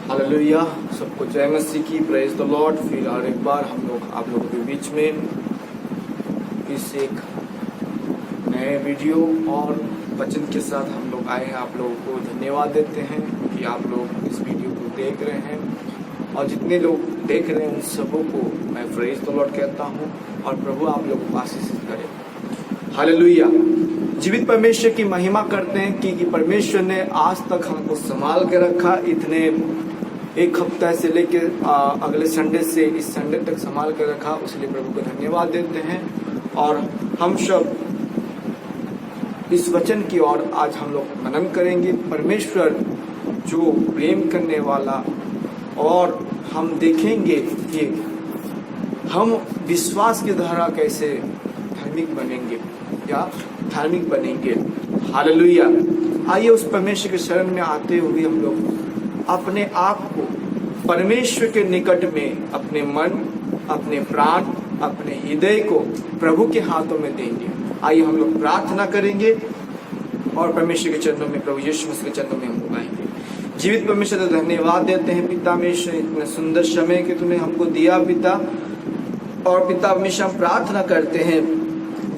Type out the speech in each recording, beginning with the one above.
Hallelujah, सबको जय मसीह की, प्रेज द लॉर्ड। फिर और एक बार हम लोग आप लोगों के बीच में इस एक नए वीडियो और वचन के साथ हम लोग आए हैं। आप लोगों को धन्यवाद देते हैं कि आप लोग इस वीडियो को देख रहे हैं, और जितने लोग देख रहे हैं उन सबों को मैं प्रेज द लॉर्ड कहता हूँ, और प्रभु आप लोगों को आशीषित करे। हालेलुया। जीवित परमेश्वर की महिमा करते हैं कि परमेश्वर ने आज तक हमको संभाल के रखा। इतने एक हफ्ता से लेके अगले संडे से इस संडे तक संभाल कर रखा, उसलिए प्रभु को धन्यवाद देते हैं। और हम सब इस वचन की ओर आज हम लोग मनन करेंगे। परमेश्वर जो प्रेम करने वाला, और हम देखेंगे कि हम विश्वास के द्वारा कैसे धार्मिक बनेंगे या धार्मिक बनेंगे। हालेलुया। आइए उस परमेश्वर के शरण में आते हुए हम लोग अपने आप को परमेश्वर के निकट में अपने मन, अपने प्राण, अपने हृदय को प्रभु के हाथों में देंगे। आइए हम लोग प्रार्थना करेंगे और परमेश्वर के चरणों में, प्रभु यीशु मसीह के चरणों में हम लोग आएंगे। जीवित परमेश्वर को धन्यवाद देते हैं पिता परमेश्वर, इतने सुंदर समय के तूने हमको दिया पिता। और पिता हमेशा हम प्रार्थना करते हैं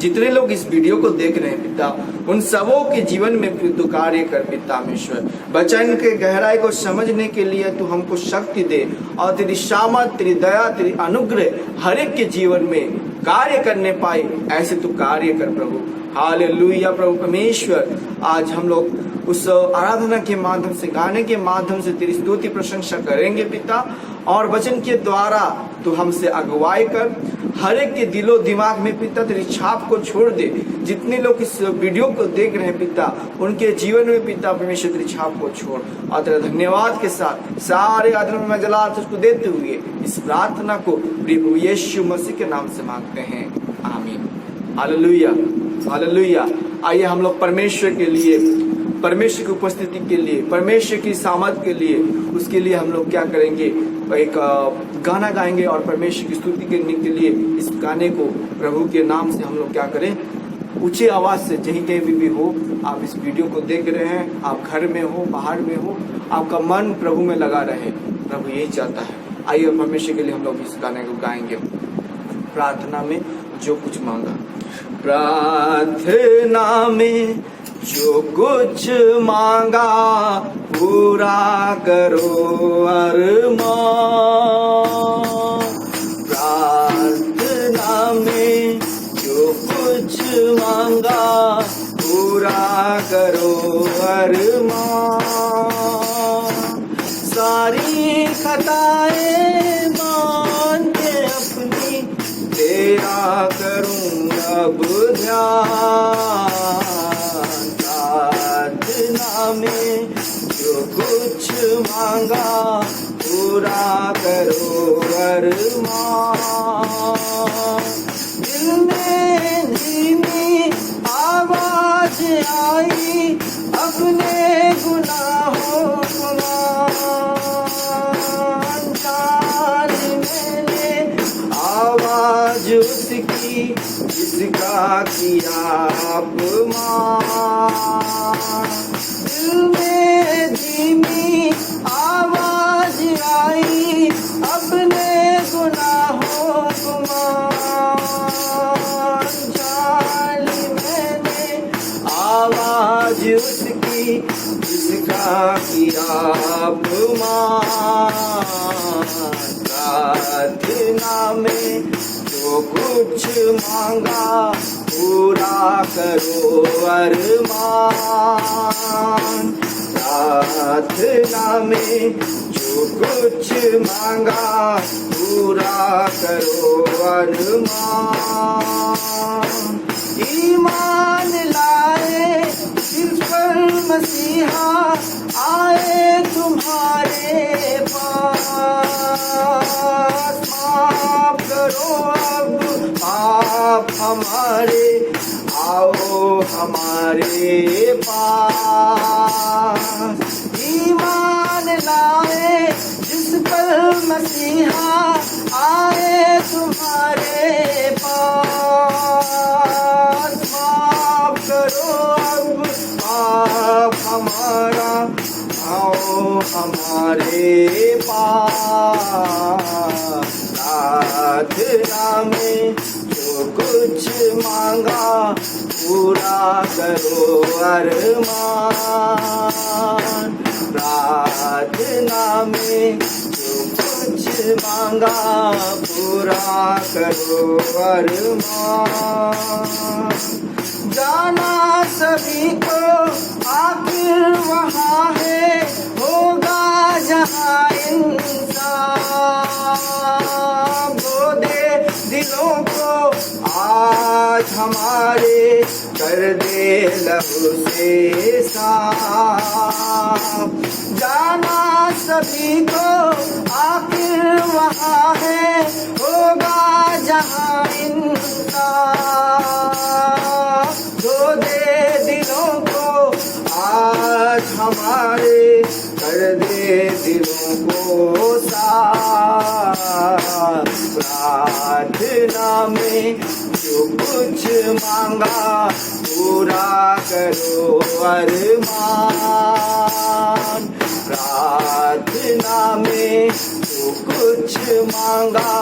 जितने लोग इस वीडियो को देख रहे हैं पिता, उन सबों के जीवन में तू कार्य कर पिता परमेश्वर। वचन के गहराई को समझने के लिए तू हमको शक्ति दे, और तेरी शामत, तेरी दया, तेरी अनुग्रह हर एक के जीवन में कार्य करने पाए, ऐसे तू कार्य कर प्रभु। हालेलुया प्रभु परमेश्वर। आज हम लोग उस आराधना के माध्यम से, गाने के माध्यम से तेरी स्तुति प्रशंसा करेंगे पिता, और वचन के द्वारा तू हमसे अगुवाई कर। हर एक के दिलो दिमाग में पिता तेरी छाप को छोड़ दे। जितने लोग इस वीडियो को देख रहे हैं पिता, उनके जीवन में पिता परमेश्वर तेरी छाप को छोड़। और तेरा धन्यवाद के साथ सारे आदर में जलाल तुझको देते हुए इस प्रार्थना को प्रभु यीशु मसीह के नाम से मांगते हैं, आमीन। Hallelujah, hallelujah. आइए हम लोग परमेश्वर के लिए, परमेश्वर की उपस्थिति के लिए, परमेश्वर की सामर्थ के लिए, उसके लिए हम लोग क्या करेंगे, एक गाना गाएंगे और परमेश्वर की स्तुति करने के लिए इस गाने को प्रभु के नाम से हम लोग क्या करें, ऊंची आवाज से, कहीं कहीं भी हो आप इस वीडियो को देख रहे हैं, आप घर में हो, बाहर में हो, आपका मन प्रभु में लगा रहे। प्रभु यही चाहता है। आइए परमेश्वर के लिए हम लोग इस गाने को गाएंगे प्रार्थना में जो कुछ मांगा। प्रार्थना में जो कुछ मांगा पूरा करो अरमान। प्रार्थना में जो कुछ मांगा पूरा करो अरमान। सारी खताएं मान के अपनी तेरा करूं अब ध्यान। प्रार्थना में जो कुछ मांगा पूरा करो अरमान। दिल में धीमी आवाज आई अपने गुनाहों को जान मैंने आवाज उसकी जिसका किया अपमान। दिल में धीमी आवाज आई अपने गुनाहों को जान मैंने आवाज उसकी जिसका किया अपमान। प्रार्थना में जो कुछ मांगा पूरा करो अरमान। प्रार्थना में जो कुछ मांगा पूरा करो अरमान। ईमान लाए सिर पर मसीहा आए तुम्हारे पास। माफ करो अब पाप हमारे, आओ हमारे पास। ईमान लाए जिस पर मसीहा आए तुम्हारे पास। माफ करो अब पाप हमारे, मांगा, आओ हमारे पास। प्रार्थना में जो कुछ मांगा, पूरा करो अरमान। प्रार्थना में जो कुछ मांगा, पूरा करो अरमान। जाना सभी को आखिर वहाँ है, होगा जहाँ इंसाफ। वो दे दिलों को आज हमारे, कर दे लहू से साफ। जाना सभी को आखिर वहाँ है, होगा जहाँ इंसाफ। दो दे दिलों को आज हमारे, कर दे दिलों को साफ। प्रार्थना में जो कुछ मांगा, पूरा करो अरमान। प्रार्थना में जो कुछ मांगा,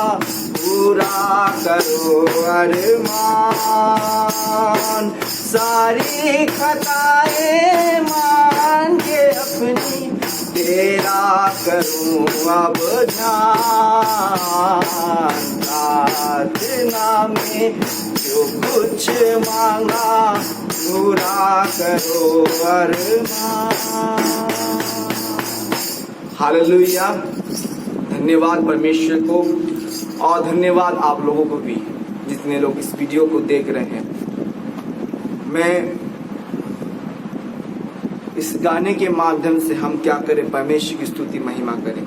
पूरा करो अरमान। सारी खताएं मान के अपनी, तेरा करूं अब ध्यान। प्रार्थना में जो कुछ मांगा, पूरा करो अरमान। हालेलुया। धन्यवाद परमेश्वर को, और धन्यवाद आप लोगों को भी जितने लोग इस वीडियो को देख रहे हैं। मैं इस गाने के माध्यम से हम क्या करें, परमेश्वर की स्तुति महिमा करें।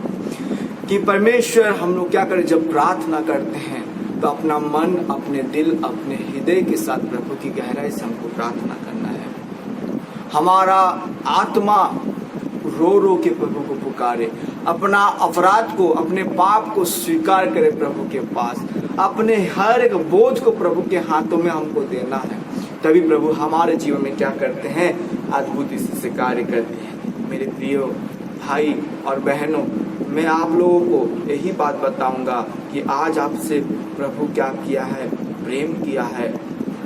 कि परमेश्वर हम लोग क्या करें, जब प्रार्थना करते हैं तो अपना मन, अपने दिल, अपने हृदय के साथ प्रभु की गहराई से हमको प्रार्थना करना है। हमारा आत्मा रो रो के प्रभु को पुकारे, अपना अपराध को, अपने पाप को स्वीकार करे प्रभु के पास, अपने हर एक बोझ को प्रभु के हाथों में हमको देना है। तभी प्रभु हमारे जीवन में क्या करते हैं, अद्भुत से कार्य करते हैं। मेरे प्रिय भाई और बहनों, मैं आप लोगों को यही बात बताऊंगा कि आज आपसे प्रभु क्या किया है, प्रेम किया है।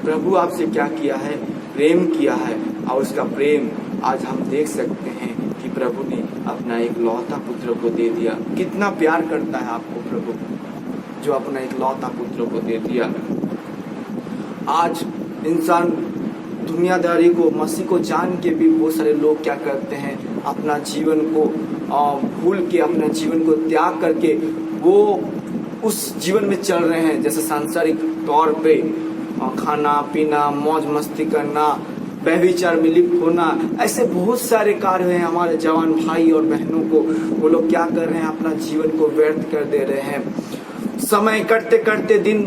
प्रभु आपसे क्या किया है, प्रेम किया है। और उसका प्रेम आज हम देख सकते हैं कि प्रभु ने अपना एक लौता पुत्र को दे दिया। कितना प्यार करता है आपको प्रभु, जो अपना एक लौता पुत्र को दे दिया। आज इंसान दुनियादारी को, मसीह को जान के भी बहुत सारे लोग क्या करते हैं, अपना जीवन को भूल के, अपना जीवन को त्याग करके वो उस जीवन में चल रहे हैं, जैसे सांसारिक तौर पे खाना पीना, मौज मस्ती करना, व्यभिचार में लिप्त होना। ऐसे बहुत सारे कार्य हैं हमारे जवान भाई और बहनों को, वो लोग क्या कर रहे हैं, अपना जीवन को व्यर्थ कर दे रहे हैं। समय करते करते, दिन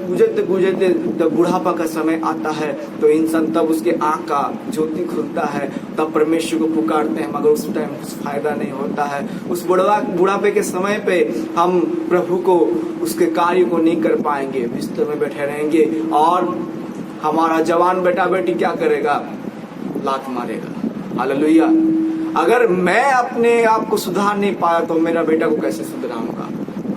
गुजरते गुजरते जब बुढ़ापा का समय आता है तो इंसान तब उसके आँख का ज्योति खुलता है, तब परमेश्वर को पुकारते हैं, मगर उस टाइम कुछ फायदा नहीं होता है। उस बुढ़ापे के समय पे हम प्रभु को, उसके कार्य को नहीं कर पाएंगे, बिस्तर में बैठे रहेंगे और हमारा जवान बेटा बेटी क्या करेगा, लात मारेगा। हालेलुया। अगर मैं अपने आप को सुधार नहीं पाया तो मेरा बेटा को कैसे सुधराऊंगा।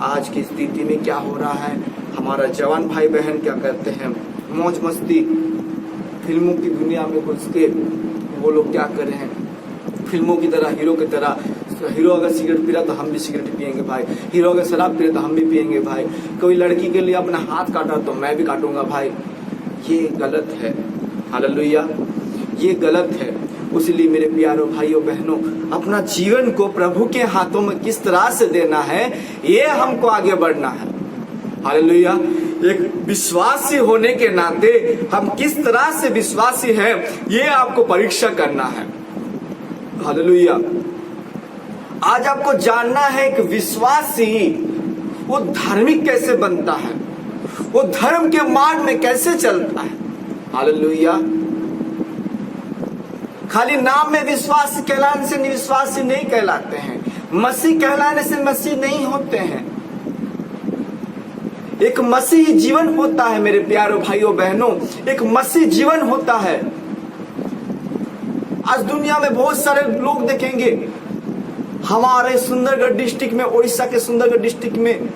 आज की स्थिति में क्या हो रहा है, हमारा जवान भाई बहन क्या करते हैं, मौज मस्ती, फिल्मों की दुनिया में घुस के वो लोग क्या कर रहे हैं, फिल्मों की तरह, हीरो की तरह। हीरो अगर सिगरेट पी रहा तो हम भी सिगरेट पियेंगे भाई, हीरो अगर शराब पी रहा तो हम भी पियेंगे भाई, कोई लड़की के लिए अपना हाथ काटा तो मैं भी काटूंगा भाई। ये गलत है। हालेलुया, ये गलत है। इसलिए मेरे प्यारों भाइयों बहनों, अपना जीवन को प्रभु के हाथों में किस तरह से देना है, ये हमको आगे बढ़ना है। हालेलुया। एक विश्वासी होने के नाते हम किस तरह से विश्वासी हैं, ये आपको परीक्षा करना है। हालेलुया। आज आपको जानना है कि विश्वासी वो धार्मिक कैसे बनता है, वो धर्म के मार्ग में कैसे चलता है। हालेलुया। खाली नाम में विश्वासी कहलाने से विश्वासी नहीं कहलाते हैं, मसीह कहलाने से मसीह नहीं होते हैं। एक मसीही जीवन होता है मेरे प्यारे भाइयों बहनों, एक मसीह जीवन होता है। आज दुनिया में बहुत सारे लोग देखेंगे, हमारे सुंदरगढ़ डिस्ट्रिक्ट में, उड़ीसा के सुंदरगढ़ डिस्ट्रिक्ट में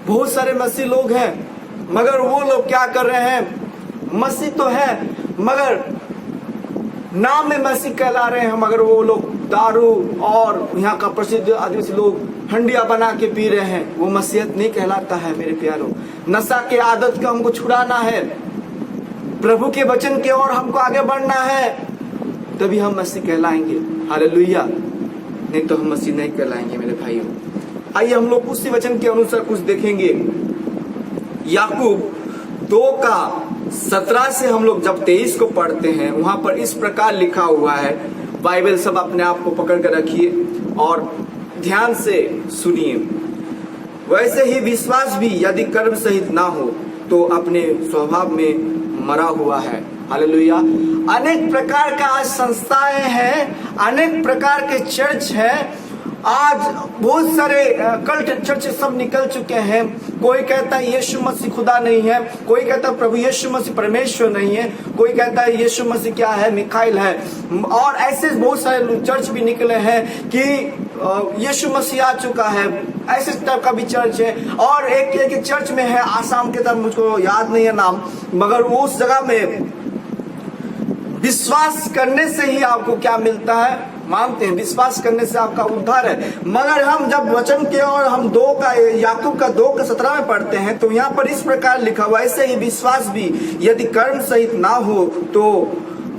बहुत सारे मसीह लोग हैं, मगर वो लोग क्या कर रहे हैं? मसीह तो है मगर नाम में मसीह कहला रहे हैं, मगर वो लोग दारू और यहाँ का प्रसिद्ध आदिवासी लोग हंडिया बना के पी रहे हैं। वो मसीहत नहीं कहलाता है मेरे प्यारों। नशा के आदत का हमको छुड़ाना है, प्रभु के वचन की ओर हमको आगे बढ़ना है, तभी हम मसीह कहलाएंगे। हालेलुया। नहीं तो हम मसीह नहीं कहलाएंगे मेरे भाइयों। आइए हम लोग उसी वचन के अनुसार कुछ देखेंगे। याकूब 2:17 से हम लोग जब 23 को पढ़ते हैं, वहां पर इस प्रकार लिखा हुआ है। बाइबल सब अपने आप को पकड़ कर रखिए और ध्यान से सुनिए। वैसे ही विश्वास भी यदि कर्म सहित ना हो तो अपने स्वभाव में मरा हुआ है। हालेलुया। अनेक प्रकार का आज संस्थाएं हैं, अनेक प्रकार के चर्च हैं। आज बहुत सारे कल्ट चर्च सब निकल चुके हैं। कोई कहता है यीशु मसीह खुदा नहीं है, कोई कहता है प्रभु यीशु मसीह परमेश्वर नहीं है, कोई कहता है यीशु मसीह क्या है? मिखाइल है। और ऐसे बहुत सारे चर्च भी निकले हैं कि यीशु मसीह आ चुका है, ऐसे टाइप का भी चर्च है। और एक चर्च में है आसाम के तरफ, मुझको याद नहीं है नाम, मगर वो उस जगह में विश्वास करने से ही आपको क्या मिलता है? मानते हैं विश्वास करने से आपका उद्धार है। मगर हम जब वचन के और हम याकूब का 2:17 में पढ़ते हैं तो यहाँ पर इस प्रकार लिखा हुआ, ऐसे ही विश्वास भी यदि कर्म सहित ना हो तो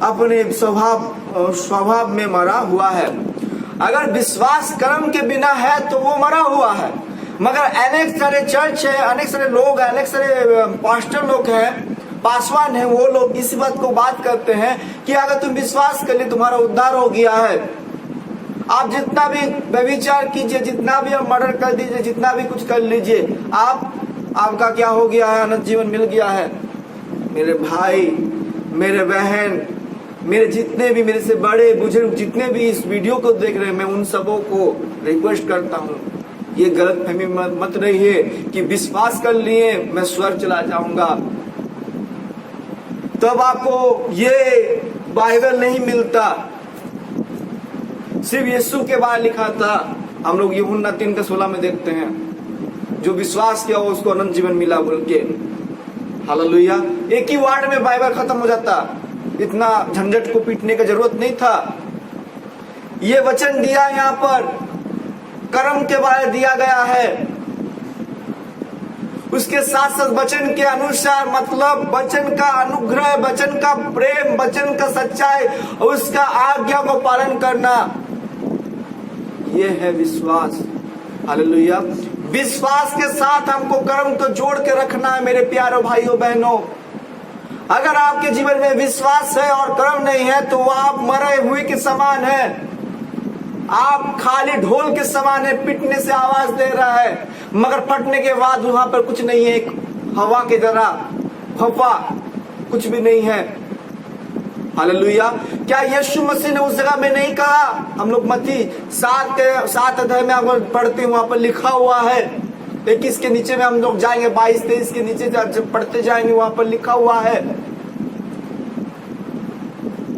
अपने स्वभाव में मरा हुआ है। अगर विश्वास कर्म के बिना है तो वो मरा हुआ है। मगर अनेक सारे चर्च है, अनेक सारे लोग हैं, अनेक सारे पास्टर लोग हैं, पासवान है, वो लोग इसी बात करते हैं कि अगर तुम विश्वास कर लिए तुम्हारा उद्धार हो गया है। आप जितना भी व्यभिचार कीजिए, जितना भी आप मर्डर कर दीजिए, जितना भी कुछ कर लीजिए, आपका क्या हो गया है? अनंत जीवन मिल गया है। मेरे भाई, मेरे बहन, मेरे जितने भी मेरे से बड़े बुजुर्ग जितने भी इस वीडियो को देख रहे हैं, मैं उन सबों को रिक्वेस्ट करता हूँ, ये गलत फहमी मत रहिए कि विश्वास कर लिए मैं स्वर्ग चला जाऊंगा। तब आपको ये बाइबल नहीं मिलता। सिर्फ यीशु के बारे लिखा था। हम लोग यूहन्ना 3:16 में देखते हैं, जो विश्वास किया उसको अनंत जीवन मिला बोल के। हालेलुया। एक ही वर्ड में बाइबल खत्म हो जाता, इतना झंझट को पीटने की जरूरत नहीं था। ये वचन दिया, यहाँ पर कर्म के बारे दिया गया है, उसके साथ साथ वचन के अनुसार, मतलब वचन का अनुग्रह, वचन का प्रेम, वचन का सच्चाई, उसका आज्ञा को पालन करना, यह है विश्वास। हालेलुया। विश्वास के साथ हमको कर्म को जोड़ के रखना है मेरे प्यारे भाइयों बहनों। अगर आपके जीवन में विश्वास है और कर्म नहीं है तो आप मरे हुए के समान है। आप खाली ढोल के समान है, पिटने से आवाज दे रहा है मगर फटने के बाद वहां पर कुछ नहीं है, एक हवा के जरा फफा, कुछ भी नहीं है। हालेलुया। क्या यीशु मसीह ने उस जगह में नहीं कहा? हम लोग मत्ती 7 अध्याय में अगर पढ़ते हैं, वहां पर लिखा हुआ है, 21 के नीचे में हम लोग जाएंगे, 22-23 के नीचे जब पढ़ते जाएंगे, वहां पर लिखा हुआ है,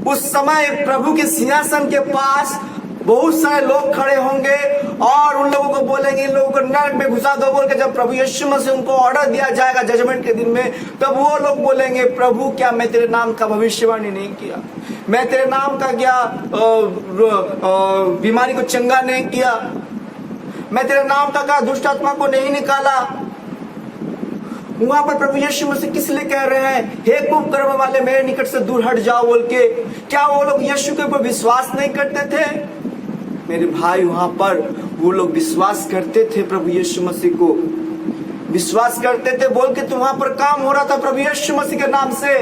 उस समय प्रभु के सिंहासन के पास बहुत सारे लोग खड़े होंगे और उन लोगों को बोलेंगे इन लोगों को नरक में घुसा दो बोल के। जब प्रभु यीशु मसीह उनको ऑर्डर दिया जाएगा जजमेंट के दिन में, तब वो लोग बोलेंगे, प्रभु क्या मैं तेरे नाम का भविष्यवाणी नहीं किया? मैं तेरे नाम का क्या बीमारी को चंगा नहीं किया? मैं तेरे नाम का क्या दुष्ट आत्मा को नहीं निकाला? वहां पर प्रभु यीशु मसीह किस लिए कह रहे हैं, हे कुकर्म वाले मेरे निकट से दूर हट जाओ बोल के? क्या वो लोग यीशु के ऊपर विश्वास नहीं करते थे? मेरे भाई, वहां पर वो लोग विश्वास करते थे, प्रभु यीशु मसीह को विश्वास करते थे बोल के तो वहां पर काम हो रहा था प्रभु यीशु मसीह के नाम से।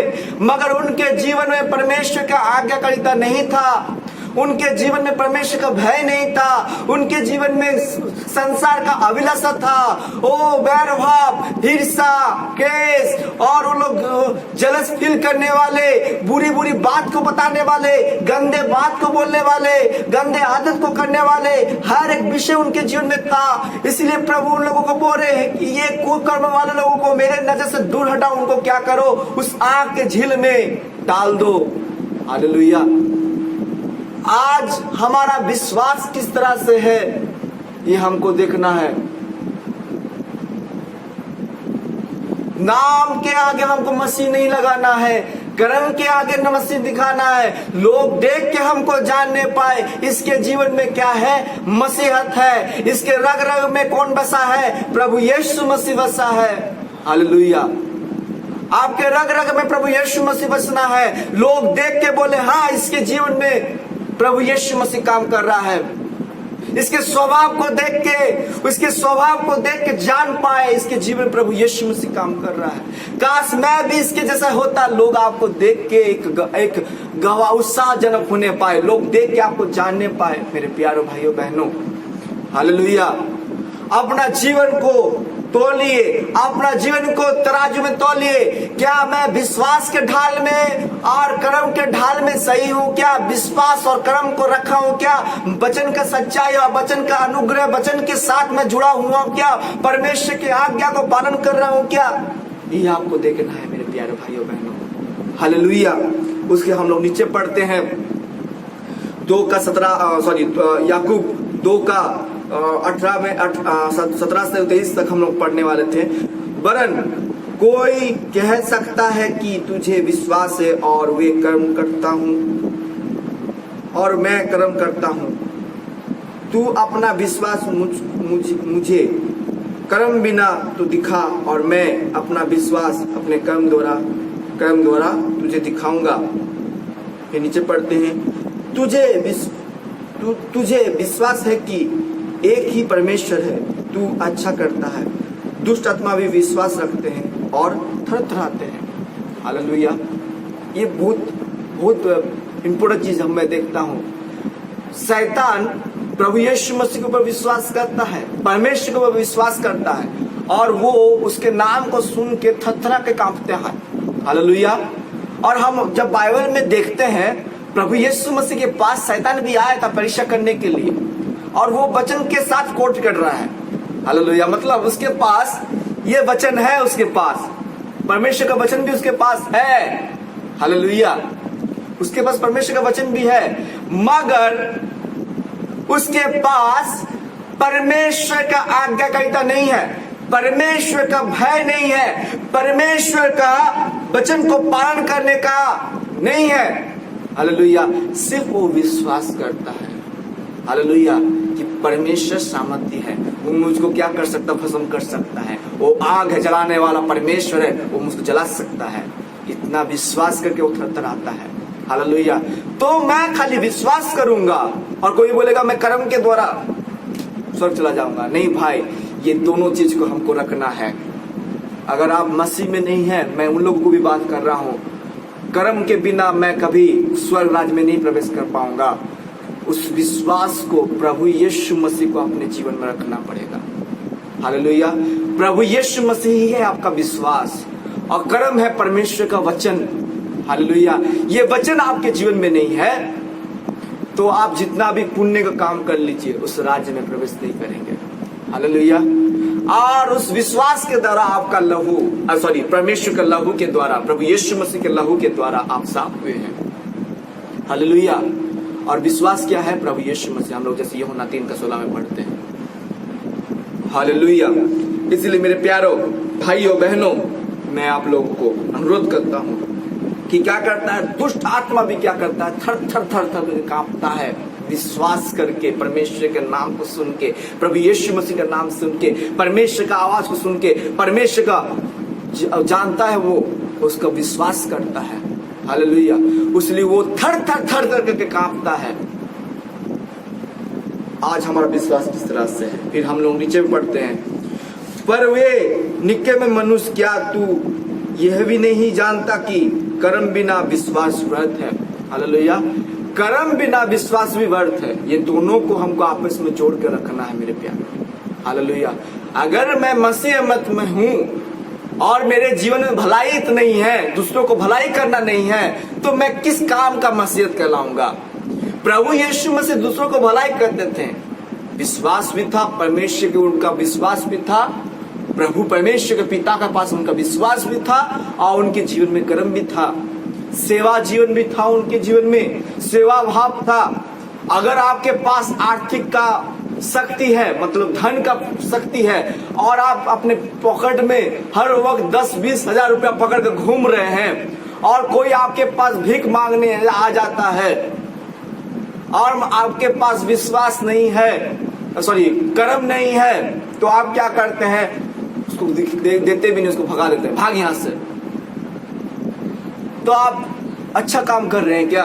मगर उनके जीवन में परमेश्वर का आज्ञाकारिता नहीं था, उनके जीवन में परमेश्वर का भय नहीं था, उनके जीवन में संसार का अभिलाषा था। ओ बैर भाव, ईर्षा, केस, और वो लोग जलस फील करने वाले, बुरी बुरी बात को बताने वाले, गंदे बात को बोलने वाले, गंदे आदत को करने वाले, हर एक विषय उनके जीवन में था। इसलिए प्रभु उन लोगों को बोल रहे हैं कि ये कुकर्म वाले लोगों को मेरे नजर से दूर हटाओ, उनको क्या करो, उस आग के झील में डाल दो। हालेलुया। आज हमारा विश्वास किस तरह से है ये हमको देखना है। नाम के आगे हमको मसीह नहीं लगाना है, कर्म के आगे न मसीह दिखाना है। लोग देख के हमको जानने पाए इसके जीवन में क्या है, मसीहत है। इसके रग रग में कौन बसा है, प्रभु यीशु मसीह बसा है। हालेलुया। आपके रग रग में प्रभु यीशु मसीह बसना है। लोग देख के बोले हाँ, इसके जीवन में प्रभु यीशु मसीह काम कर रहा है। इसके स्वभाव को देख के, उसके स्वभाव को देख के जान पाए इसके जीवन में प्रभु यीशु मसीह काम कर रहा है। काश मैं भी इसके जैसा होता। लोग आपको देख के एक गवाह उत्साहजनक होने पाए, लोग देख के आपको जानने पाए। मेरे प्यारे भाइयों बहनों, हालेलुया। अपना जीवन को तौलिए, अपना जीवन को तराजू में तौलिए। क्या मैं विश्वास के ढाल में और कर्म के ढाल में सही हूँ? क्या विश्वास और कर्म को रखा हूँ? क्या वचन का सच्चाई और वचन का अनुग्रह, वचन के साथ मैं जुड़ा हुआ हूँ? क्या परमेश्वर की आज्ञा को पालन कर रहा हूँ? क्या ये आपको देखना है मेरे प्यारे भाइयों बहनों। हालेलुया। उसके हम लोग नीचे पढ़ते हैं याकूब 2:18 में 17 से 23 तक हम लोग पढ़ने वाले थे। वरन कोई कह सकता है कि तुझे विश्वास है और वे कर्म करता हूं और मैं कर्म करता हूं। तू अपना विश्वास मुझे कर्म बिना तो दिखा और मैं अपना विश्वास अपने कर्म द्वारा तुझे दिखाऊंगा। फिर नीचे पढ़ते हैं, तुझे विश्वास है कि एक ही परमेश्वर है, तू अच्छा करता है। दुष्ट आत्मा भी विश्वास रखते हैं और थरथराते हैं। हालेलुया। ये बहुत इंपॉर्टेंट चीज मैं देखता हूँ। शैतान प्रभु यीशु मसीह के ऊपर विश्वास करता है, परमेश्वर के ऊपर विश्वास करता है और वो उसके नाम को सुन के थरथरा के कांपते हैं। हालेलुया। और हम जब बाइबल में देखते हैं, प्रभु यीशु मसीह के पास शैतान भी आया था परीक्षा करने के लिए और वो वचन के साथ कोट कर रहा है। हालेलुया। मतलब उसके पास ये वचन है, उसके पास परमेश्वर का वचन भी उसके पास है। हालेलुया। उसके पास परमेश्वर का वचन भी है, मगर उसके पास परमेश्वर का आज्ञाकारिता नहीं है, परमेश्वर का भय नहीं है, परमेश्वर का वचन को पालन करने का नहीं है। हालेलुया। सिर्फ वो विश्वास करता है, हालेलुया, कि परमेश्वर सामर्थ्य है, वो मुझको क्या कर सकता, भस्म कर सकता है। वो आग है, जलाने वाला परमेश्वर है, वो मुझको जला सकता है। इतना विश्वास करके वो थरथराता है। हालेलुया। तो मैं खाली विश्वास करूंगा और कोई बोलेगा मैं कर्म के द्वारा स्वर्ग चला जाऊंगा। नहीं भाई, ये दोनों चीज को हमको रखना है। अगर आप मसीह में नहीं है, मैं उन लोगों को भी बात कर रहा हूँ, कर्म के बिना मैं कभी स्वर्ग राज्य में नहीं प्रवेश कर पाऊंगा। उस विश्वास को प्रभु यीशु मसीह को अपने जीवन में रखना पड़ेगा। हालेलुया। प्रभु यीशु मसीह ही है आपका विश्वास और कर्म है परमेश्वर का वचन। हालेलुया। ये वचन आपके जीवन में नहीं है तो आप जितना भी पुण्य का काम कर लीजिए, उस राज्य में प्रवेश नहीं करेंगे। हालेलुया। और उस विश्वास के द्वारा आपका लहू परमेश्वर के लहू के द्वारा, प्रभु यीशु मसीह के लहू के द्वारा आप साफ हुए हैं। हालेलुया। और विश्वास क्या है? प्रभु यीशु मसीह। हम लोग जैसे यूहन्ना 3:16 में पढ़ते हैं। हालेलुया। इसलिए मेरे प्यारों भाइयों बहनों, मैं आप लोगों को अनुरोध करता हूं कि क्या करता है दुष्ट आत्मा भी, क्या करता है, थर थर थर थर कांपता है विश्वास करके, परमेश्वर के नाम को सुन के, प्रभु यीशु मसीह का नाम सुन के, परमेश्वर का आवाज को सुन के, परमेश्वर का जानता है, वो उसका विश्वास करता है। हालेलुया। इसलिए वो थर थर थर थर करके कांपता है। आज हमारा विश्वास किस तरह से है? फिर हम लोग नीचे पढ़ते हैं, पर वे निके में मनुष्य, क्या तू यह भी नहीं जानता कि कर्म बिना विश्वास व्यर्थ है? हालेलुया। कर्म बिना विश्वास भी व्यर्थ है। ये दोनों को हमको आपस में जोड़ के रखना है मेरे प्यारे। हालेलुया। अगर मैं मसीह मत में हूँ और मेरे जीवन में भलाई तो नहीं है, दूसरों को भलाई करना नहीं है, तो मैं किस काम का मसीहत कहलाऊंगा? प्रभु यीशु मसीह दूसरों को भलाई करते थे, विश्वास भी था, परमेश्वर के उनका विश्वास भी था, प्रभु परमेश्वर के पिता के पास उनका विश्वास भी था और उनके जीवन में कर्म भी था, सेवा जीवन भी था, उनके जीवन में सेवा भाव था, अगर आपके पास आर्थिक का शक्ति है, मतलब धन का शक्ति है, और आप अपने पॉकेट में हर वक्त 10-20 हजार रुपया पकड़ कर घूम रहे हैं, और कोई आपके पास भीख मांगने आ जाता है और आपके पास विश्वास नहीं है, कर्म नहीं है, तो आप क्या करते हैं? उसको देते भी नहीं, उसको भगा देते हैं, भाग यहां से। तो आप अच्छा काम कर रहे हैं क्या?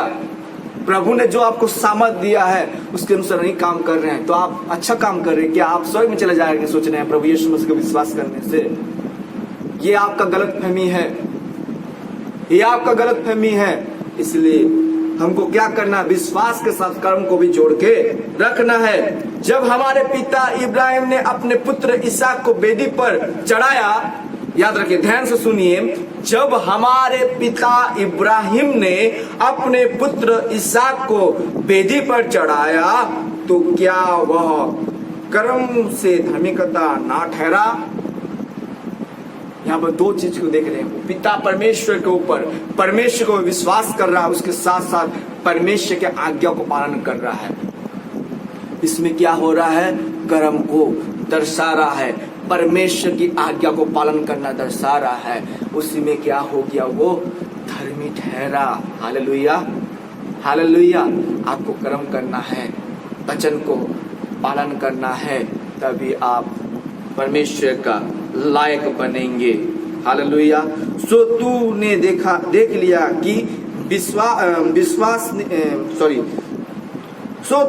प्रभु ने जो आपको सामर्थ दिया है उसके अनुसार नहीं काम कर रहे हैं, तो आप अच्छा काम कर रहे हैं क्या? आप स्वर्ग में चले जाएंगे सोच रहे हैं प्रभु यीशु मसीह को विश्वास करने से? ये आपका गलतफहमी है, ये आपका गलतफहमी है। इसलिए हमको क्या करना है? विश्वास के साथ कर्म को भी जोड़ के रखना है। जब हमारे पिता इब्राहिम ने अपने पुत्र इसहाक को वेदी पर चढ़ाया, याद रखिए, ध्यान से सुनिए, जब हमारे पिता इब्राहिम ने अपने पुत्र इसहाक को वेदी पर चढ़ाया, तो क्या वह कर्म से धार्मिकता ना ठहरा? यहाँ पर दो चीज को देख रहे हैं। पिता परमेश्वर के ऊपर, परमेश्वर को विश्वास कर रहा है, उसके साथ साथ परमेश्वर के आज्ञा को पालन कर रहा है। इसमें क्या हो रहा है? कर्म को दर्शा रहा है, परमेश्वर की आज्ञा को पालन करना दर्शा रहा है। उसी में क्या हो गया? वो धर्मी ठहरा। Hallelujah, hallelujah. आपको कर्म करना है, वचन को पालन करना है, तभी आप परमेश्वर का लायक बनेंगे। हालेलुया। सो तूने देख लिया कि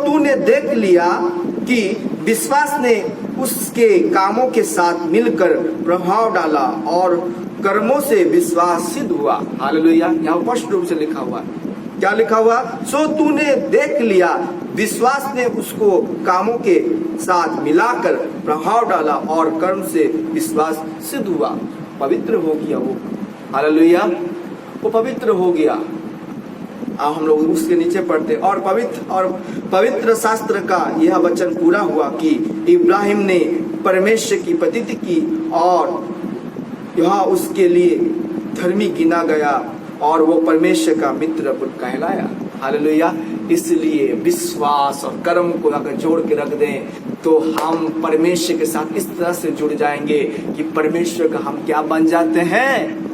तूने देख लिया कि विश्वास ने उसके कामों के साथ मिलकर प्रभाव डाला और कर्मों से विश्वास सिद्ध हुआ। हालेलुया। यहाँ स्पष्ट रूप से लिखा हुआ, क्या लिखा हुआ? सो तूने देख लिया, विश्वास ने उसको कामों के साथ मिलाकर प्रभाव डाला और कर्म से विश्वास सिद्ध हुआ। पवित्र हो गया वो। हालेलुया। वो पवित्र हो गया। अब हम लोग उसके नीचे पढ़ते और पवित्र शास्त्र का यह वचन पूरा हुआ कि इब्राहिम ने परमेश्वर की प्रतीति की और यह उसके लिए धर्मी गिना गया और वो परमेश्वर का मित्र कहलाया। हालेलुया। इसलिए विश्वास और कर्म को अगर जोड़ के रख दें तो हम परमेश्वर के साथ इस तरह से जुड़ जाएंगे कि परमेश्वर का हम क्या बन जाते हैं?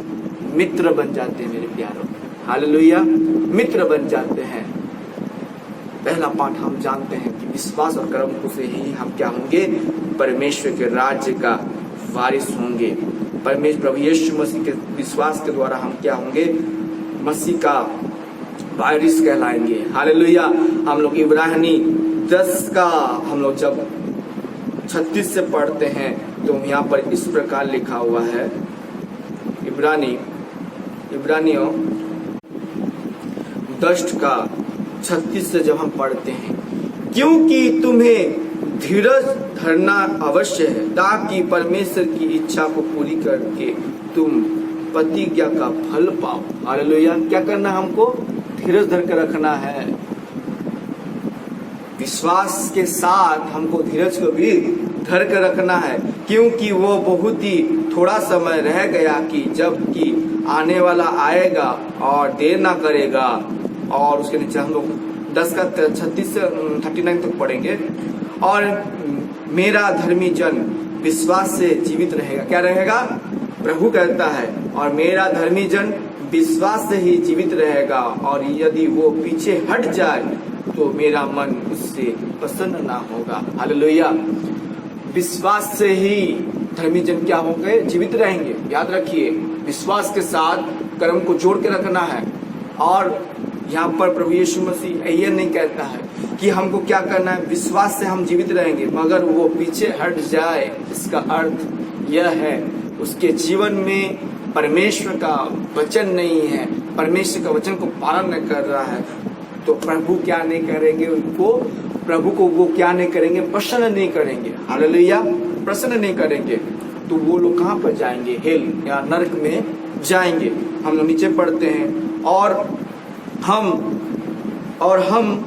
मित्र बन जाते हैं मेरे प्यारों। हालेलुया। मित्र बन जाते हैं। पहला पाठ हम जानते हैं कि विश्वास और कर्म को से ही हम क्या होंगे? परमेश्वर के राज्य का वारिस होंगे। परमेश्वर प्रभु यीशु मसीह के विश्वास के द्वारा हम क्या होंगे? मसीह का वारिस कहलाएंगे। हालेलुया। हम लोग इब्रानी 10 का हम लोग जब 36 से पढ़ते हैं तो यहाँ पर इस प्रकार लिखा हुआ है। इब्रानियों 10 का 36 से जब हम पढ़ते हैं, क्योंकि तुम्हें धीरज धरना अवश्य है ताकि परमेश्वर की इच्छा को पूरी करके तुम प्रतिज्ञा का फल पाओ। हालेलुया। क्या करना है? हमको धीरज धर कर रखना है। विश्वास के साथ हमको धीरज को भी धर कर रखना है, क्योंकि वो बहुत ही थोड़ा समय रह गया कि जबकि आने वाला आएगा और देर ना करेगा। और उसके नीचे हम लोग 10 का 36 से 39 तक पढ़ेंगे। और मेरा धर्मी जन विश्वास से जीवित रहेगा। क्या रहेगा? प्रभु कहता है, और मेरा धर्मी जन विश्वास से ही जीवित रहेगा, और यदि वो पीछे हट जाए तो मेरा मन उससे प्रसन्न ना होगा। हालेलुया। विश्वास से ही धर्मी जन क्या होंगे? जीवित रहेंगे। याद रखिए, विश्वास के साथ कर्म को जोड़ के रखना है। और यहाँ पर प्रभु यीशु मसीह यह नहीं कहता है कि हमको क्या करना है? विश्वास से हम जीवित रहेंगे, मगर वो पीछे हट जाए, इसका अर्थ यह है उसके जीवन में परमेश्वर का वचन नहीं है, परमेश्वर का वचन को पालन नहीं कर रहा है, तो प्रभु क्या नहीं करेंगे? प्रभु को वो क्या नहीं करेंगे? प्रसन्न नहीं करेंगे। हालेलुया। प्रसन्न नहीं करेंगे तो वो लोग कहाँ पर जाएंगे? हेल या नरक में जाएंगे। हम लोग नीचे पढ़ते हैं, और हम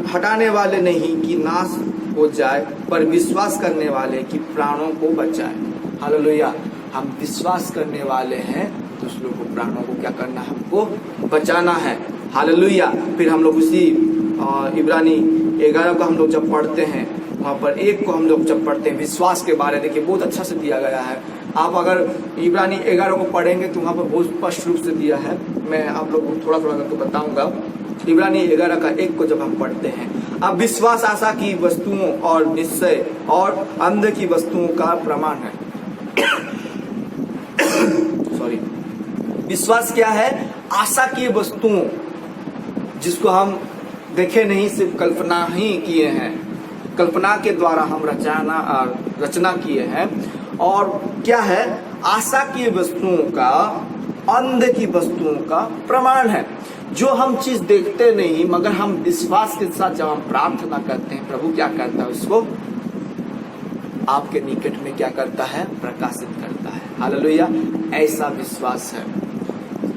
हटाने वाले नहीं कि नाश हो जाए, पर विश्वास करने वाले कि प्राणों को बचाए। हालेलुया। हम विश्वास करने वाले हैं, दूसरों को प्राणों को क्या करना है? हमको बचाना है। हालेलुया। फिर हम लोग उसी इब्रानी 11 को हम लोग जब पढ़ते हैं, वहाँ पर 1 को हम लोग जब पढ़ते हैं, विश्वास के बारे, देखिए बहुत अच्छा से दिया गया है। आप अगर इब्रानी 11 को पढ़ेंगे तो वहाँ पर बहुत स्पष्ट रूप से दिया है। मैं आप लोग को थोड़ा थोड़ा करके बताऊंगा। इब्रानी 11 का 1 को जब हम पढ़ते हैं, अब विश्वास आशा की वस्तुओं और निश्चय और अंध की वस्तुओं का प्रमाण है। सॉरी, विश्वास क्या है? आशा की वस्तुओं, जिसको हम देखे नहीं, सिर्फ कल्पना ही किए हैं, कल्पना के द्वारा हम रचना किए हैं। और क्या है? आशा की वस्तुओं का, अंध की वस्तुओं का प्रमाण है। जो हम चीज देखते नहीं, मगर हम विश्वास के साथ जब हम प्रार्थना करते हैं, प्रभु क्या करता है? उसको आपके निकट में क्या करता है? प्रकाशित करता है। हालेलुया, ऐसा विश्वास है।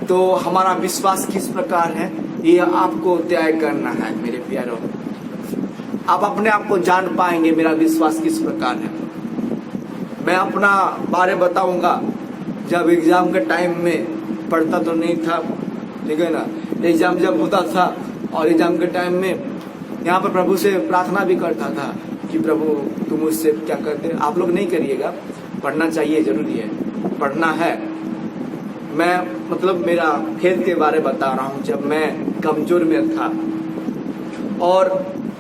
तो हमारा विश्वास किस प्रकार है, ये आपको तय करना है मेरे प्यारों। आप अपने आप को जान पाएंगे मेरा विश्वास किस प्रकार है। मैं अपना बारे बताऊंगा। जब एग्जाम के टाइम में पढ़ता तो नहीं था, ठीक है ना, एग्जाम जब होता था और एग्जाम के टाइम में यहाँ पर प्रभु से प्रार्थना भी करता था कि प्रभु तुम मुझसे क्या करते। आप लोग नहीं करिएगा, पढ़ना चाहिए, जरूरी है, पढ़ना है। मैं मतलब मेरा खेल के बारे बता रहा हूँ। जब मैं कमजोर में था और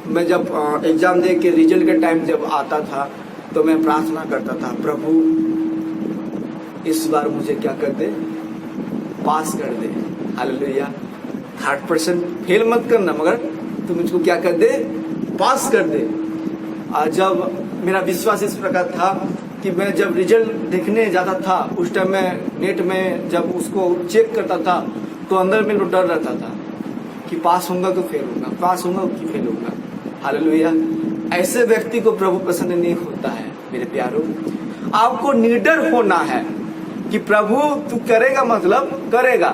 मैं जब एग्जाम दे के रिजल्ट के टाइम जब आता था, तो मैं प्रार्थना करता था, प्रभु इस बार मुझे क्या कर दे? पास कर दे। हालेलुया, 100% फेल मत करना, मगर तू मुझको क्या कर दे? पास कर दे। जब मेरा विश्वास इस प्रकार था कि मैं जब रिजल्ट देखने जाता था, उस टाइम मैं नेट में जब उसको चेक करता था, तो अंदर में डर रहता था कि पास होऊंगा तो फेल होऊंगा, पास होऊंगा कि फेल होऊंगा। हालेलुया, ऐसे व्यक्ति को प्रभु पसंद नहीं होता है मेरे प्यारों। आपको निडर होना है कि प्रभु तू करेगा, मतलब करेगा,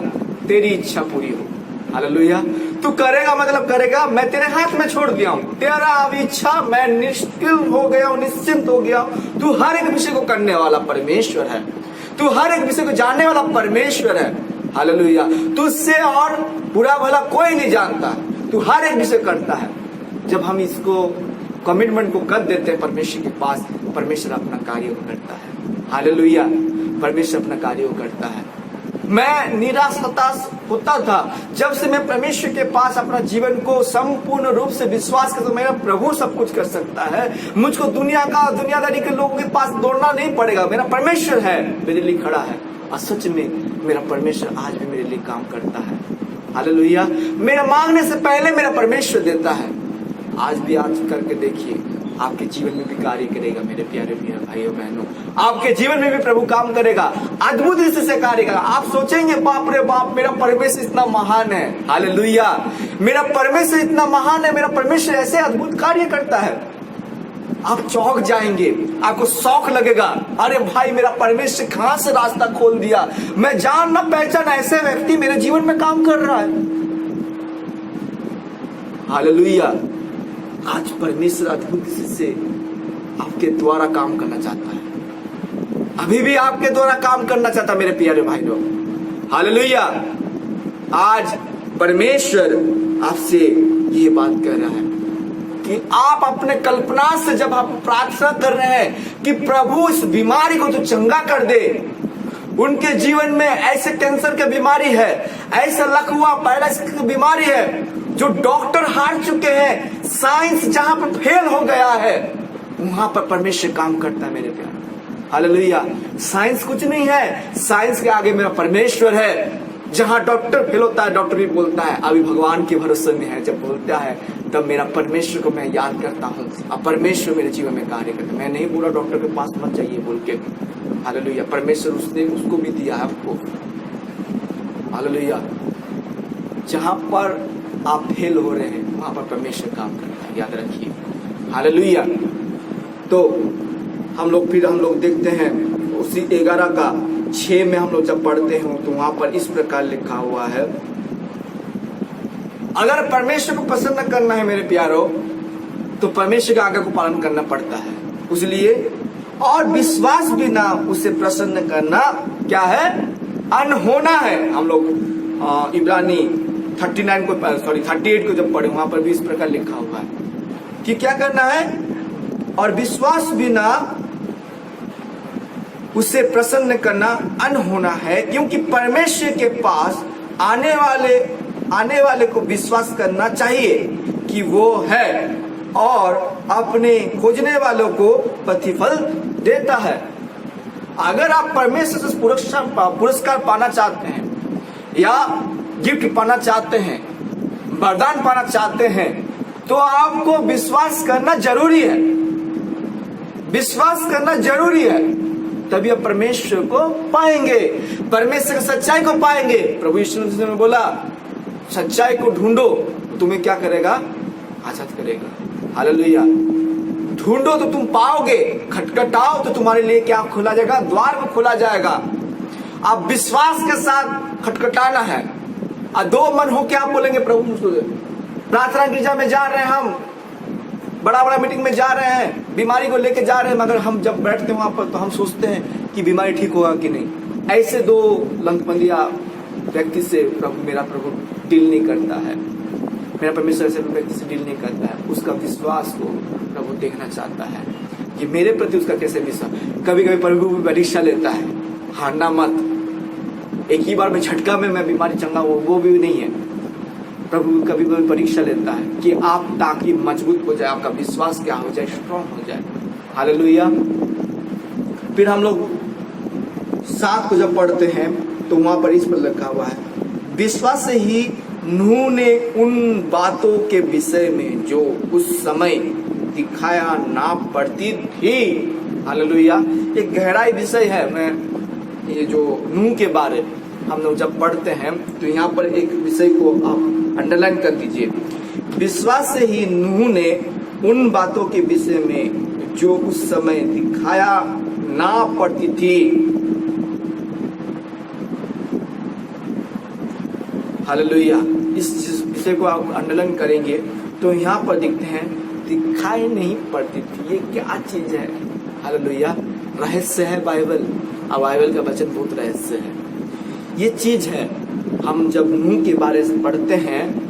तेरी इच्छा पूरी हो। हालेलुया, तू करेगा मतलब करेगा, मैं तेरे हाथ में छोड़ दिया हूँ, तेरा अब इच्छा, मैं निश्चिल हो गया हूँ, निश्चिंत हो गया हूँ। तू हर एक विषय को करने वाला परमेश्वर है, तू हर एक विषय को जानने वाला परमेश्वर है। हालेलुया, तुझसे और बुरा भला कोई नहीं जानता, तू हर एक विषय करता है। जब हम इसको कमिटमेंट को कर देते हैं परमेश्वर के पास, परमेश्वर अपना कार्य करता है। हालेलुया, परमेश्वर अपना कार्य करता है। मैं निराश हताश होता था, जब से मैं परमेश्वर के पास अपना जीवन को संपूर्ण रूप से विश्वास करता हूं, मेरा प्रभु सब कुछ कर सकता है। मुझको दुनियादारी के लोगों के पास दौड़ना नहीं पड़ेगा, मेरा परमेश्वर है मेरे लिए खड़ा है। और सच में मेरा परमेश्वर आज भी मेरे लिए काम करता है। हालेलुया, मेरा मांगने से पहले मेरा परमेश्वर देता है। आज भी आज करके देखिए, आपके जीवन में भी कार्य करेगा मेरे प्यारे भाइयों बहनों। आपके जीवन में भी प्रभु काम करेगा, अद्भुत रीति से कार्य करेगा। आप सोचेंगे बाप रे बाप, मेरा परमेश्वर इतना महान है। हालेलुया, मेरा परमेश्वर इतना महान है, मेरा परमेश्वर ऐसे अद्भुत कार्य करता है। आप चौंक जाएंगे, आपको शौक लगेगा, अरे भाई मेरा परमेश्वर कहां से रास्ता खोल दिया। मैं जान न पहचान ऐसे व्यक्ति मेरे जीवन में काम कर रहा है। हालेलुया, आज परमेश्वर अद्भुत से आपके द्वारा काम करना चाहता है। अभी भी आपके द्वारा काम करना चाहता है मेरे प्यारे भाई लोग। हालेलुया, आज परमेश्वर आपसे ये बात कर रहा है कि आप अपने कल्पना से जब आप प्रार्थना कर रहे हैं कि प्रभु इस बीमारी को तो चंगा कर दे। उनके जीवन में ऐसे कैंसर की बीमारी है, ऐसा लकवा पैरालिसिस की बीमारी है, जो डॉक्टर हार चुके हैं, साइंस जहां पर फेल हो गया है, वहां पर परमेश्वर काम करता है मेरे प्यार। हालेलुया, साइंस कुछ नहीं है, साइंस के आगे मेरा परमेश्वर है। जहां डॉक्टर फेल होता है, डॉक्टर भी बोलता है अभी भगवान के भरोसे में है। जब बोलता है तब मेरा परमेश्वर को मैं याद करता हूँ, अब परमेश्वर मेरे जीवन में कार्य करता है। मैं नहीं बोला डॉक्टर के पास मत जाइए बोल के। हालेलुया, परमेश्वर उसने उसको भी दिया है आपको। हालेलुया, जहां पर आप फेल हो रहे हैं वहां पर परमेश्वर काम करता है, याद रखिए। हालेलुया, तो हम लोग देखते हैं उसी 11 का 6 में हम लोग जब पढ़ते हैं तो वहां पर इस प्रकार लिखा हुआ है, अगर परमेश्वर को पसंद करना है मेरे प्यारो, तो परमेश्वर के आज्ञा को पालन करना पड़ता है। इसलिए और विश्वास बिना उसे प्रसन्न करना क्या है? अनहोना है। हम लोग इब्रानी 38 को जब पढ़े वहां पर भी इस प्रकार लिखा हुआ है कि क्या करना है, और विश्वास बिना उसे प्रसन्न करना अनहोना है, क्योंकि परमेश्वर के पास आने वाले को विश्वास करना चाहिए कि वो है और अपने खोजने वालों को प्रतिफल देता है। अगर आप परमेश्वर से पुरस्कार पाना चाहते हैं या गिफ्ट पाना चाहते हैं, वरदान पाना चाहते हैं, तो आपको विश्वास करना जरूरी है। विश्वास करना जरूरी है, तभी आप परमेश्वर को पाएंगे, परमेश्वर की सच्चाई को पाएंगे। प्रभु यीशु मसीह ने बोला सच्चाई को ढूंढो, तुम्हें क्या करेगा, आजाद करेगा। हालेलुया। ढूंढो तो तुम पाओगे, खटखटाओ तो तुम्हारे लिए क्या खुला जाएगा, द्वार को खुला जाएगा। आप विश्वास के साथ खटखटाना है। दो मन हो के आप बोलेंगे प्रभु मुझको प्रार्थना गिरजा में जा रहे हैं, हम बड़ा मीटिंग में जा रहे हैं, बीमारी को लेके जा रहे हैं, मगर हम जब बैठते हैं वहां पर तो हम सोचते हैं कि बीमारी ठीक होगा कि नहीं। ऐसे दो लंकबंदिया व्यक्ति से मेरा प्रभु डील नहीं करता है, मेरा परमेश्वर ऐसे व्यक्ति से डील नहीं करता है। उसका विश्वास को प्रभु देखना चाहता है कि मेरे प्रति उसका कैसे विश्वास। कभी कभी प्रभु भी परीक्षा लेता है, हारना मत, एक ही बार में झटका में मैं बीमारी चंगा वो भी नहीं है। प्रभु कभी कभी परीक्षा लेता है कि आप ताकि मजबूत हो जाए, आपका विश्वास क्या हो जाए, स्ट्रांग हो जाए। हालेलुया। फिर हम लोग 7 को जब पढ़ते हैं तो वहां पर इस पर लिखा हुआ है, विश्वास से ही नूह ने उन बातों के विषय में जो उस समय दिखाया ना पड़ती थी। हालेलुया। एक गहराई विषय है। मैं ये जो नूह के बारे हम लोग जब पढ़ते हैं तो यहाँ पर एक विषय को आप अंडरलाइन कर दीजिए। विश्वास से ही नूह ने उन बातों के विषय में जो उस समय दिखाया ना पड़ती थी। हालेलुया। इस विषय को आप अंडरलाइन करेंगे तो यहाँ पर दिखते हैं दिखाई नहीं पड़ती थी। ये क्या चीज है? हालेलुया। रहस्य है बाइबल, और बाइबल का वचन बहुत रहस्य है। ये चीज है। हम जब नूह के बारे में पढ़ते हैं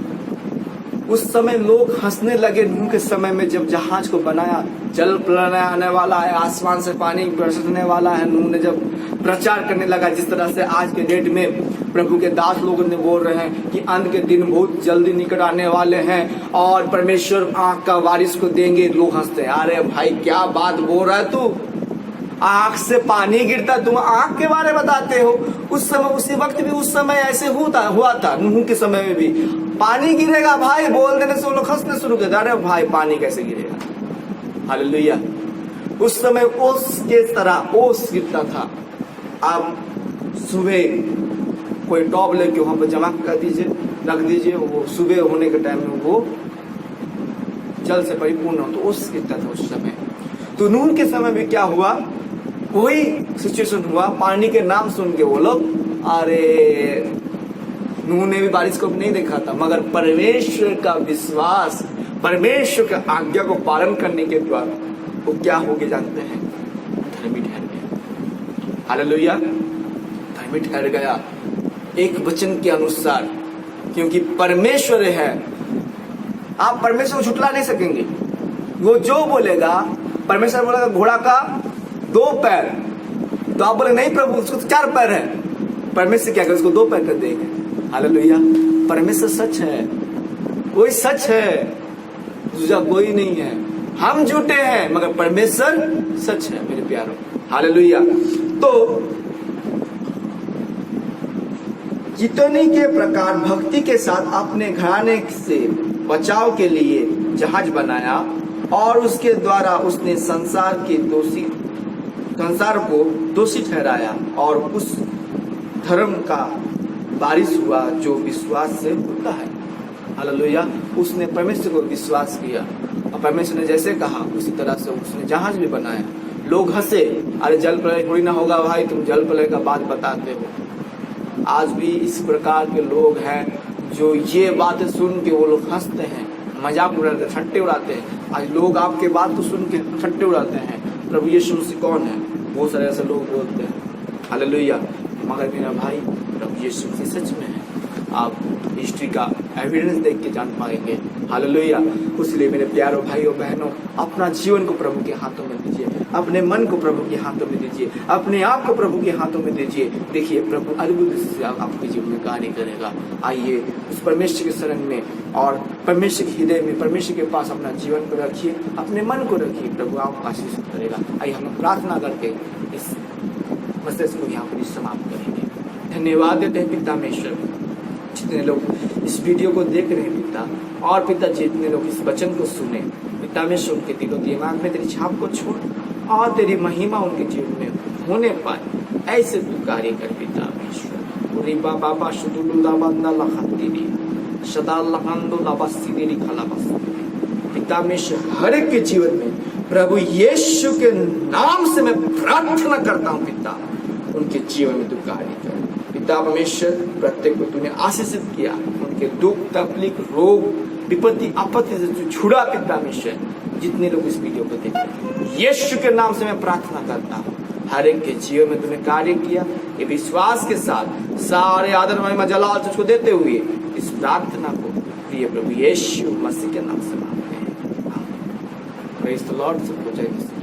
उस समय लोग हंसने लगे। नूह के समय में जब जहाज को बनाया, जल प्रलय आने वाला है, आसमान से पानी बरसने वाला है, नूह ने जब प्रचार करने लगा, जिस तरह से आज के डेट में प्रभु के दास लोगों ने बोल रहे हैं कि अंत के दिन बहुत जल्दी निकट आने वाले हैं और परमेश्वर आंख का बारिश को देंगे। लोग हंसते हैं, अरे भाई क्या बात बोल रहा है तू, आंख से पानी गिरता, तुम आंख के बारे में बताते हो। उस समय उसी वक्त भी उस समय ऐसे हुआ था नूह के समय में भी पानी गिरेगा भाई बोल देने से वो लोग हंसने शुरू कर, अरे भाई पानी कैसे गिरेगा। हालेलुया। उस समय ओस के तरह ओस गिरता था। आप सुबह कोई टॉप लेके वहां पर जमा कर दीजिए, रख दीजिए, वो सुबह होने के टाइम में वो जल से परिपूर्ण हो तो ओस गिरता था उस समय। तो नूह के समय में क्या हुआ, वही सिचुएशन हुआ। पानी के नाम सुन के वो लोग, अरे नूह ने भी बारिश को नहीं देखा था, मगर परमेश्वर का विश्वास, परमेश्वर के आज्ञा को पालन करने के द्वारा वो क्या हो गए जानते हैं, धर्मी ठहर गया। हालेलुया। धर्मी ठहर गया एक वचन के अनुसार, क्योंकि परमेश्वर है। आप परमेश्वर को झुटला नहीं सकेंगे। वो जो बोलेगा, परमेश्वर बोलेगा घोड़ा का 2 पैर, तो आप बोले नहीं प्रभु उसको तो 4 पैर है। परमेश्वर क्या करे, उसको 2 पैर कर देंगे। हालेलुया। परमेश्वर सच है, कोई सच है, दूसरा कोई नहीं है। हम झूठे हैं मगर परमेश्वर सच है मेरे प्यारों। हालेलुया। तो जितने के प्रकार भक्ति के साथ अपने घराने से बचाव के लिए जहाज बनाया और उसके द्वारा उसने संसार को दोषी ठहराया और उस धर्म का बारिश हुआ जो विश्वास से होता है। हालेलुया। उसने परमेश्वर को विश्वास किया और परमेश्वर ने जैसे कहा उसी तरह से उसने जहाज भी बनाया। लोग हंसे, अरे जल प्रलय थोड़ी ना होगा भाई, तुम जल प्रलय का बात बताते हो। आज भी इस प्रकार के लोग हैं जो ये बातें सुन के वो लोग हंसते हैं, मजाक उड़ाते हैं, ठट्टे उड़ाते हैं। आज लोग आपके बात को सुन के ठट्टे उड़ाते हैं। प्रभु यीशु मसीह कौन है, बहुत सारे ऐसे लोग बोलते हैं। हालेलुया। मगर मेरा भाई प्रभु यीशु मसीह सच में है। आप हिस्ट्री का एविडेंस देख के जान पाएंगे। हालेलुया। इसलिए मेरे प्यारों भाइयों बहनों, अपना जीवन को प्रभु के हाथों में दीजिए, अपने मन को प्रभु के हाथों में दीजिए, अपने आप को प्रभु के हाथों में दीजिए। देखिए प्रभु अद्भुत से आपके जीवन में कार्य करेगा। आइए उस परमेश्वर के शरण में और परमेश्वर के हृदय में, परमेश्वर के पास अपना जीवन को रखिए, अपने मन को रखिए। प्रभु आपको आशीष करेगा। आइए हम प्रार्थना करके इस मैसेज को यहाँ पर समाप्त करेंगे। धन्यवाद देते हैं पिता परमेश्वर, जितने लोग इस वीडियो को देख रहे हैं पिता, और पिता जितने लोग इस वचन को सुने पिता में सुन के दिलो दिमाग में तेरी छाप को छोड़ और तेरी महिमा उनके जीवन में होने पाए, ऐसे तू कार्य कर पिता परमेश्वर। रिबा बाबा शुदुलुदा बंदा लखंदी सदा लखंदो लबस्सी खलाबस पिता परमेश्वर, हर एक के जीवन में प्रभु यीशु के नाम से मैं प्रार्थना करता हूँ पिता, उनके जीवन में तू कार्य कर पिता परमेश्वर। प्रत्येक को तूने आशीषित किया, उनके दुख तकलीफ रोग विपत्ति आपत्ति से तू छुड़ा पिता परमेश्वर। जितने लोग इस वीडियो को देख रहे हैं यीशु के नाम से मैं प्रार्थना करता हूँ, हर एक के जीवन में तूने कार्य किया। ये विश्वास के साथ सारे आदर महिमा जलाल तुझको देते हुए इस प्रार्थना को प्रिय प्रभु यीशु मसीह के नाम से मांगते हैं। Praise the Lord. सबको जय मसीह।